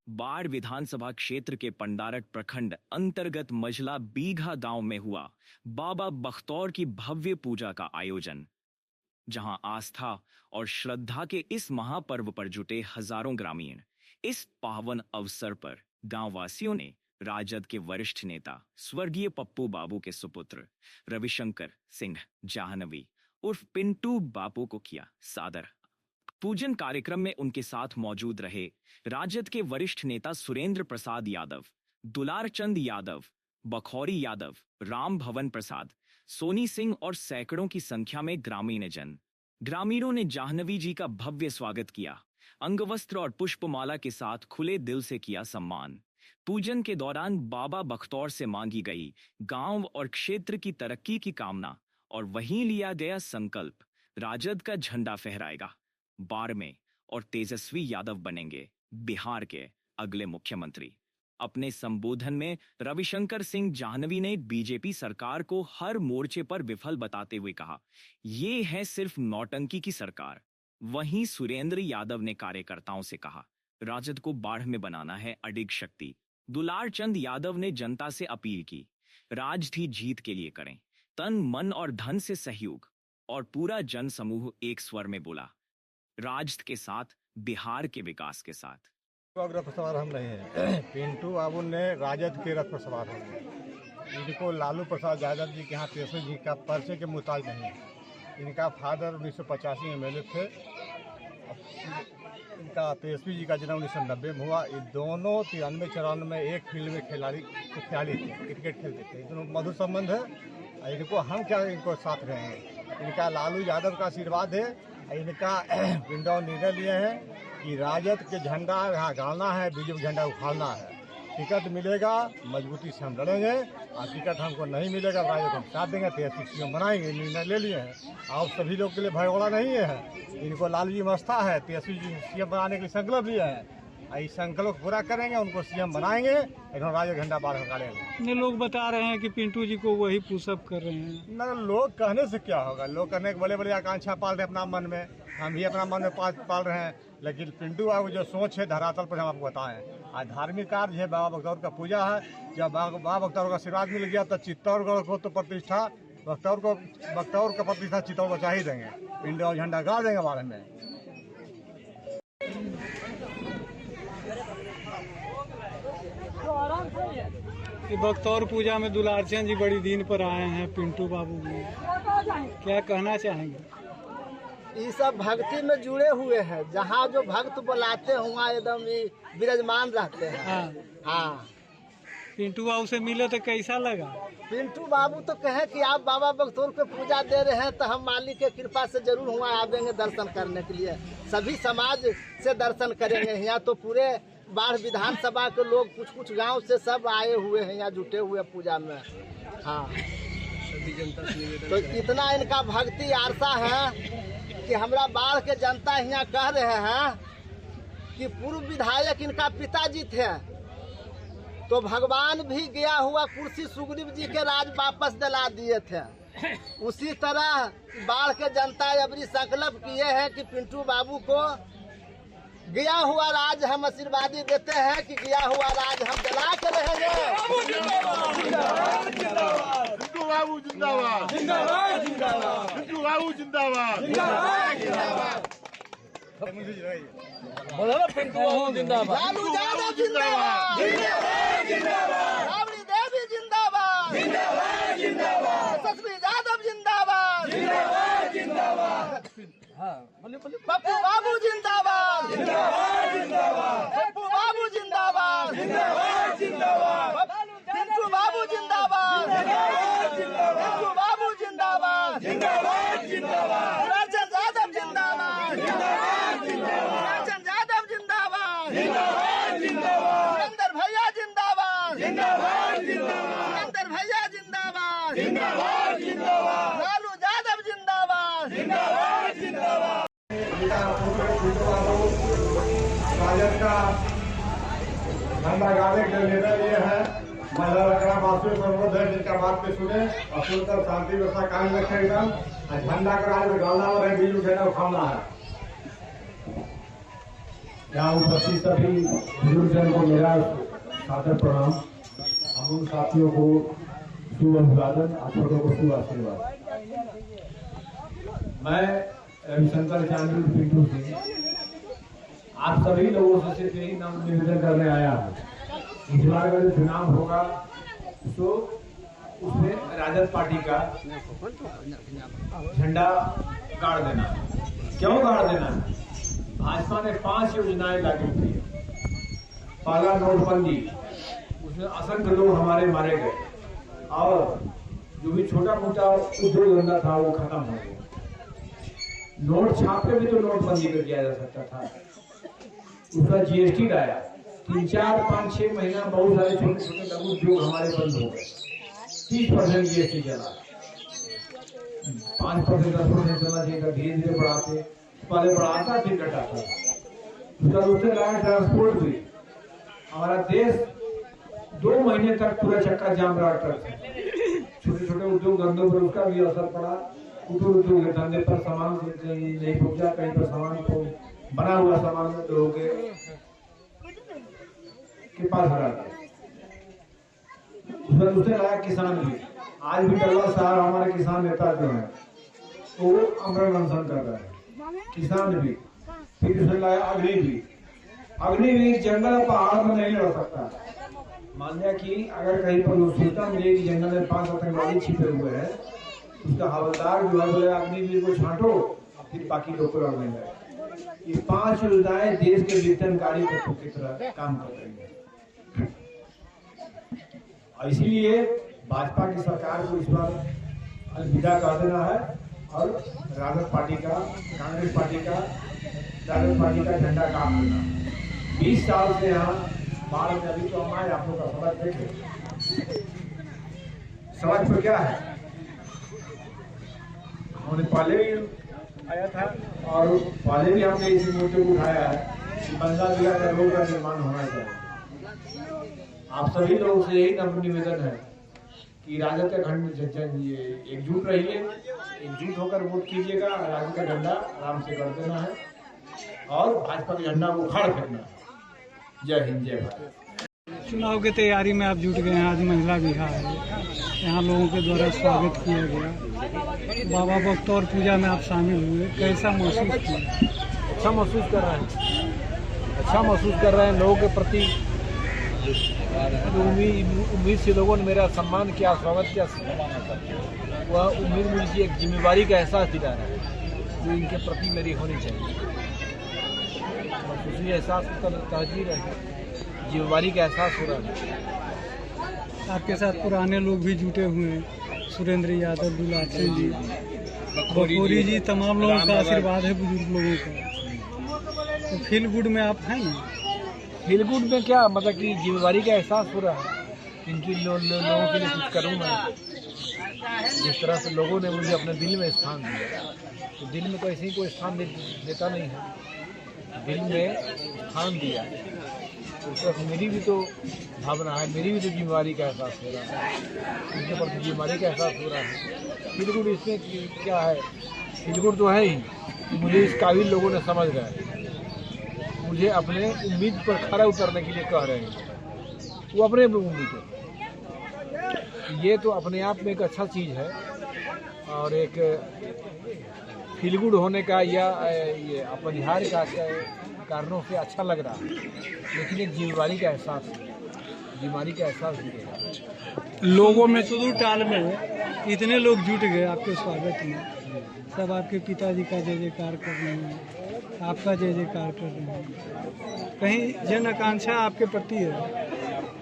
बाढ़ विधानसभा क्षेत्र के पंडारक प्रखंड अंतर्गत मझला बीघा गांव में हुआ बाबा बख्तौर की भव्य पूजा का आयोजन, जहां आस्था और श्रद्धा के इस महापर्व पर जुटे हजारों ग्रामीण। इस पावन अवसर पर गांव वासियों ने राजद के वरिष्ठ नेता स्वर्गीय पप्पू बाबू के सुपुत्र रविशंकर सिंह जाह्नवी उर्फ पिंटू बापू को किया सादर। पूजन कार्यक्रम में उनके साथ मौजूद रहे राजद के वरिष्ठ नेता सुरेंद्र प्रसाद यादव, दुलार चंद यादव, बखौरी यादव, राम भवन प्रसाद, सोनी सिंह और सैकड़ों की संख्या में ग्रामीण जन। ग्रामीणों ने जाह्नवी जी का भव्य स्वागत किया, अंगवस्त्र और पुष्पमाला के साथ खुले दिल से किया सम्मान। पूजन के दौरान बाबा बख्तौर से मांगी गई गांव और क्षेत्र की तरक्की की कामना और वहीं लिया गया संकल्प, राजद का झंडा फहराएगा, बारहवें और तेजस्वी यादव बनेंगे बिहार के अगले मुख्यमंत्री। अपने संबोधन में रविशंकर सिंह जाह्नवी ने बीजेपी सरकार को हर मोर्चे पर विफल बताते हुए कहा, ये है सिर्फ नौटंकी की सरकार। वहीं सुरेंद्र यादव ने कार्यकर्ताओं से कहा, राजद को बाढ़ में बनाना है अडिग शक्ति। दुलार चंद यादव ने जनता से अपील की, राजनीति जीत के लिए करें, तन मन और धन से सहयोग। और पूरा जन समूह एक स्वर में बोला, राजद के साथ, बिहार के विकास के साथ। रथ पर सवार हम नहीं हैं। पिंटू बाबू ने राजद के रथ पर सवार होंगे। इनको लालू प्रसाद यादव जी के यहाँ तेजस्वी जी का पर्चे के मुताबिक नहीं है। इनका फादर 1985 में एमएलए थे। इनका तेजस्वी जी का जन्म 1990 में हुआ। ये दोनों 93-94 में एक फील्ड में खिलाड़ी थे, क्रिकेट खेलते थे। दोनों मधुर संबंध है। इनको हम क्या इनको साथ रहेंगे। इनका लालू यादव का आशीर्वाद है। इनका पिंडो निर्णय लिए हैं कि राजद के झंडा यहाँ गाड़ना है, बीजेपी झंडा उखाड़ना है। टिकट मिलेगा, मजबूती से हम लड़ेंगे, और टिकट हमको नहीं मिलेगा, राजद को हम साथ देंगे, तेजस्वी सीएम बनाएंगे। निर्णय ले लिए हैं। और सभी लोग के लिए भगोड़ा नहीं है। इनको लालू जी मस्ता है, तेजस्वी जी सीएम बनाने के लिए संकल्प लिए हैं। इस संकल्प को पूरा करेंगे, उनको सीएम बनाएंगे, इन्होंने राजद झंडा बाढ़ गाड़ेंगे। लोग बता रहे हैं कि पिंटू जी को वही पुशअप कर रहे हैं। ना, लोग कहने से क्या होगा। लोग कहने के बड़े बड़े आकांक्षा पाल रहे हैं अपना मन में, हम भी अपना मन में पाल रहे हैं। लेकिन पिंटू बाबू जो सोच है धरातल पर हम आपको बताएं। आज धार्मिक कार्य है, बाबा बख्तौर का पूजा है। जब बाबा बख्तौर का आशीर्वाद मिल गया तो चित्तौड़गढ़ को तो प्रतिष्ठा बख्तौर का प्रतिष्ठा चित्तौड़ को चाहिए देंगे। पिंडो और झंडा गाड़ देंगे बारे में। बख्तौर पूजा में दुलारचंद जी बड़ी दिन पर आए हैं। पिंटू बाबू जी क्या कहना चाहेंगे? ये सब भक्ति में जुड़े हुए हैं। जहाँ जो भक्त बुलाते हैं वहाँ एकदम विराजमान रहते हैं। हाँ। पिंटू बाबू से मिले तो कैसा लगा? पिंटू बाबू तो कहे कि आप बाबा बख्तौर को पूजा दे रहे हैं तो हम मालिक के कृपा से जरूर वहाँ आवेंगे दर्शन करने के लिए। सभी समाज से दर्शन करेंगे। यहाँ तो पूरे बाढ़ विधानसभा के लोग कुछ गांव से सब आए हुए हैं, यहाँ जुटे हुए पूजा में। हाँ, तो इतना इनका भक्ति आरसा है कि हमरा बाढ़ के जनता यहाँ कह रहे हैं कि पूर्व विधायक इनका पिताजी थे, तो भगवान भी गया हुआ कुर्सी सुग्रीव जी के राज वापस दिला दिए थे। उसी तरह बाढ़ के जनता अबरी संकल्प किए हैं कि पिंटू बाबू को गया हुआ राज हम आशीर्वादी देते हैं कि गया हुआ राज हम दिला के रहेंगे। पिंटू बाबू जिंदाबाद, जिंदाबाद, जिंदाबाद। पिंटू बाबू जिंदाबाद, जिंदाबाद, जिंदाबाद। बोलो ना, पिंटू बाबू जिंदाबाद, लालू यादव जिंदाबाद, जिंदाबाद, जिंदाबाद, राबड़ी देवी जिंदाबाद, जिंदाबाद, जिंदाबाद, तेजस्वी यादव जिंदाबाद, जिंदाबाद, जिंदाबाद। पप्पू बाबू जिंदाबाद, जिंदाबाद, जिंदाबाद। पप्पू बाबू जिंदाबाद, जिंदाबाद, जिंदाबाद। पिंटू बाबू जिंदाबाद, जिंदाबाद, जिंदाबाद। पिंटू बाबू जिंदाबाद, जिंदाबाद, जिंदाबाद। राजन यादव जिंदाबाद, जिंदाबाद, जिंदाबाद। राजन यादव जिंदाबाद, जिंदाबाद, जिंदाबाद। सुरेंद्र भैया जिंदाबाद, जिंदाबाद, जिंदाबाद। सुरेंद्र भैया जिंदाबाद, जिंदाबाद, जिंदाबाद। लालू यादव जिंदाबाद, जिंदाबाद, जिंदाबाद। राजद का झंडा गाड़ने के निर्णय लिए हैं। महिला वासियों को अनुरोध है जिनका बात पे सुने और सुनकर शांति व्यवस्था कायम रखें। एकदम झंडा का राज में गाड़ना और बीजू झंडा उठाना है। यहाँ उपस्थित सभी बुजुर्गजन को मेरा सादर प्रणाम। हम उन साथियों को शुभ अभिवादन, आप सबों को शुभ आशीर्वाद। मैं रविशंकर चांदू पिंटू सिंह आप सभी लोगों से सिर्फ यही नाम निवेदन करने आया हूँ। इस बार का जो चुनाव होगा तो उसमें राजद पार्टी का झंडा गाड़ देना। क्यों गाड़ देना? भाजपा ने 5 योजनाएं लागू की। पहला नोटबंदी, उसमें असंख्य लोग हमारे मारे गए और जो भी छोटा मोटा उद्योग धंधा था वो खत्म हो गया। नोट छाप के भी तो नोटबंदी कर दिया जा सकता था। उसका जीएसटी लाया, 3, 4, 5, 6 महीना बहुत सारे छोटे छोटे लघु उद्योग हमारे बंद हो गए। 30% जीएसटी चला, 5% 10% चला चाहिए था, धीरे धीरे बढ़ाते, पहले बढ़ाता फिर घटाता। उसका दूसरे लाया ट्रांसपोर्ट भी। हमारा देश 2 महीने तक पूरा चक्का जाम रहा ट्रक से। छोटे छोटे उद्योग धंधों पर उसका भी असर पड़ा। उद्योग धंधे पर सामान नहीं पहुंचा, कहीं पर सामान को बना हुआ सामान लोगों के पास रहा। उसका दूसरे लाया किसान भी। आज भी डल्ला साहब हमारे किसान नेता जो है वो अमरण अनशन कर रहे हैं, किसान भी। फिर उसने लाया अग्नि भी। अग्नि भी जंगल पहाड़ में नहीं लड़ सकता। मान लिया कि अगर कहीं पर सूचना मिले कि जंगल में 5 आतंकवादी छिपे हुए हैं, उसका हवलदार जो है बोले अग्निवीर को छांटो, फिर बाकी लोग को लड़ने लगे। ये 5 योजनाएं देश के विघटनकारी तत्वों की तरह काम कर रही है। और इसीलिए भाजपा की सरकार को इस बार अलविदा कर देना है और राजद पार्टी का, कांग्रेस पार्टी का, राजद पार्टी का झंडा काट देना। 20 साल से यहाँ बाढ़ में अभी तो हमारे आप लोग का सड़क देखे, सड़क पर क्या है? हमने पहले भी आया था और पहले भी हमने इसी मुद्दे को उठाया है कि बंदा जिला का रोड का निर्माण होना चाहिए। आप सभी लोगों से यही नम्र निवेदन है कि राजद का एकजुट रहिए, एकजुट होकर वोट कीजिएगा। राजद का झंडा आराम से कर देना है और भाजपा का झंडा को उखाड़ फेंकना है। जय हिंद, जय भारत। चुनाव की तैयारी में आप जुट गए हैं। आज महिला विहार है, यहाँ लोगों के द्वारा स्वागत किया गया। बाबा बख्तौर पूजा में आप शामिल हुए, कैसा महसूस किया? अच्छा महसूस कर रहे हैं, अच्छा महसूस कर रहे हैं। लोगों के प्रति उम्मीद से लोगों ने मेरा सम्मान किया, स्वागत किया। वह उम्मीद मुझे एक जिम्मेवारी का एहसास दिला रहा है जो इनके प्रति मेरी होनी चाहिए। उसी एहसास का तहजीर है, जिम्मेवारी का एहसास हो रहा है। आपके साथ पुराने लोग भी जुटे हुए हैं, सुरेंद्र यादव, दुलार सिंह जी, बखोरी जी, तमाम लोगों का आशीर्वाद है, बुजुर्ग लोगों का। तो फील गुड में आप हैं? फील गुड में क्या मतलब कि जिम्मेवारी का एहसास हो रहा है। इनकी लोगों के लिए कुछ करूँ मैं। जिस तरह से लोगों ने मुझे अपने दिल में स्थान दिया, तो दिल में तो ऐसे ही कोई स्थान देता नहीं है, दिल में स्थान दिया। तो उस वक्त मेरी भी तो भावना है, मेरी भी तो जिम्मेवारी का एहसास हो रहा है, उनके प्रति जिम्मेवारी का एहसास हो रहा है। फील गुड इसमें क्या है? फील गुड तो है ही, मुझे इस काबिल लोगों ने समझ गए, मुझे अपने उम्मीद पर खरा उतरने के लिए कह रहे हैं। वो अपने उम्मीद है, ये तो अपने आप में एक अच्छा चीज़ है और एक फील गुड होने का या ये अपरिहार्य का कारणों से अच्छा लग रहा है। लेकिन एक जिम्मेवारी का एहसास दिखेगा लोगों में। सुदूर टाल में इतने लोग जुट गए आपके स्वागत में, सब आपके पिताजी का जय जयकार कर रहे हैं, आपका जय जयकार कर रहे हैं। कहीं जन आकांक्षा आपके प्रति है,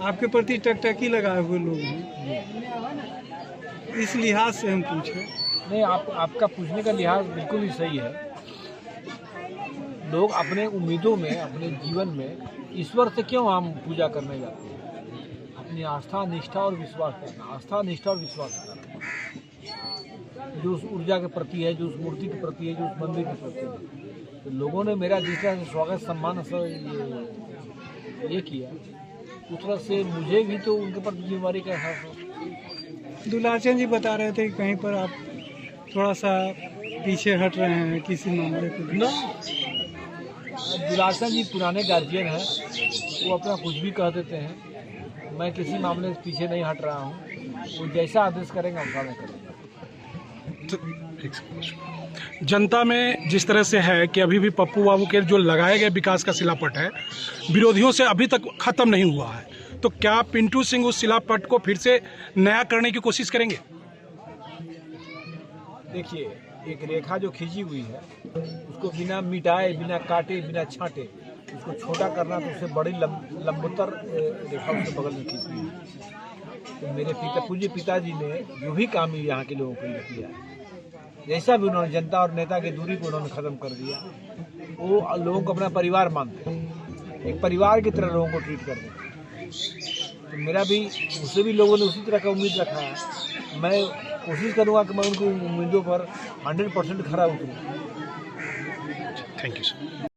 आपके प्रति टकटकी लगाए हुए लोग हैं। इस लिहाज से हम पूछे नहीं, आपका पूछने का लिहाज बिल्कुल ही सही है। लोग अपने उम्मीदों में, अपने जीवन में ईश्वर से क्यों हम पूजा करने जाते हैं? अपनी आस्था, निष्ठा और विश्वास करना, आस्था, निष्ठा और विश्वास करना, जो उस ऊर्जा के प्रति है, जो उस मूर्ति के प्रति है, जो उस मंदिर के प्रति है। तो लोगों ने मेरा जिस तरह से स्वागत, सम्मान ये किया, उस तरह से मुझे भी तो उनके प्रति जिम्मेवारी का एहसास हो। दुलारचंद जी बता रहे थे कि कहीं पर आप थोड़ा सा पीछे हट रहे हैं किसी मामले को। दिलासन जी पुराने गार्जियन हैं, वो अपना कुछ भी कह देते हैं। मैं किसी मामले से पीछे नहीं हट रहा हूँ, वो जैसा आदेश करेंगे वैसा मैं करूँगा। जनता में जिस तरह से है कि अभी भी पप्पू बाबू के जो लगाए गए विकास का शिलापट है, विरोधियों से अभी तक खत्म नहीं हुआ है, तो क्या पिंटू सिंह उस शिलापट को फिर से नया करने की कोशिश करेंगे? देखिए, एक रेखा जो खींची हुई है उसको बिना मिटाए, बिना काटे, बिना छांटे उसको छोटा करना, तो उससे बड़ी लंबोत्तर रेखा उसके बगल में खींची हुई है। तो मेरे पूज्य पिताजी ने जो भी काम यहाँ के लोगों के लिए किया, जैसा भी उन्होंने जनता और नेता की दूरी को उन्होंने खत्म कर दिया, वो लोगों को अपना परिवार मानते हैं, एक परिवार की तरह लोगों को ट्रीट करते हैं। तो मेरा भी उससे भी लोगों ने उसी तरह का उम्मीद रखा है। मैं कोशिश करूंगा कि मैं उनकी उम्मीदों पर 100% खरा उतरूं। Thank you sir.